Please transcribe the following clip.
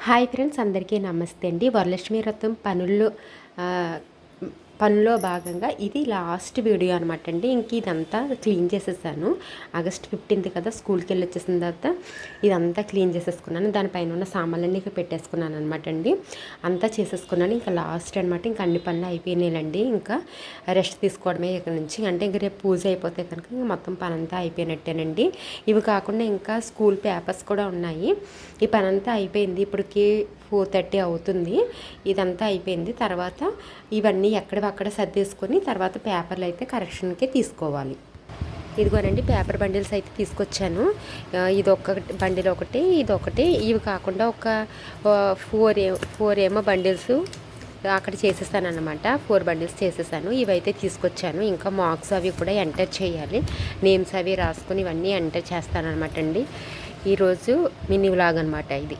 Hi friends, అందరికీ నమస్తే అండి. వరలక్ష్మి వ్రతం పనిలో భాగంగా ఇది లాస్ట్ వీడియో అనమాట అండి. ఇంక ఇదంతా క్లీన్ చేసేసాను. ఆగస్ట్ 15th కదా, స్కూల్కి వెళ్ళి వచ్చేసిన తర్వాత ఇదంతా క్లీన్ చేసేసుకున్నాను. దానిపైన ఉన్న సామాన్లన్నీ పెట్టేసుకున్నాను అనమాట అండి. అంతా చేసేసుకున్నాను. ఇంకా లాస్ట్ అనమాట. ఇంకా అన్ని పనులు అయిపోయినాయండి. ఇంకా రెస్ట్ తీసుకోవడమే ఇక్కడ నుంచి. అంటే ఇంక రేపు పూజ అయిపోతే కనుక ఇంకా మొత్తం పని అంతా అయిపోయినట్టేనండి. ఇవి కాకుండా ఇంకా స్కూల్ పేపర్స్ కూడా ఉన్నాయి. ఈ పని అంతా అయిపోయింది. ఇప్పటికి 4:30 అవుతుంది. ఇదంతా అయిపోయింది. తర్వాత ఇవన్నీ ఎక్కడక్కడ సర్దేసుకొని తర్వాత పేపర్లు అయితే కరెక్షన్కి తీసుకోవాలి. ఇదిగోనండి, పేపర్ బండిల్స్ అయితే తీసుకొచ్చాను. బండిల్ ఒకటి, ఇదొకటి. ఇవి కాకుండా ఒక 4 ఏమో బండిల్స్ అక్కడ చేసేసాను అనమాట. 4 బండిల్స్ చేసేసాను. ఇవైతే తీసుకొచ్చాను. ఇంకా మార్క్స్ అవి కూడా ఎంటర్ చేయాలి. నేమ్స్ అవి రాసుకొని ఇవన్నీ ఎంటర్ చేస్తాను అనమాట అండి. ఈరోజు మినీ వ్లాగ్ అనమాట ఇది.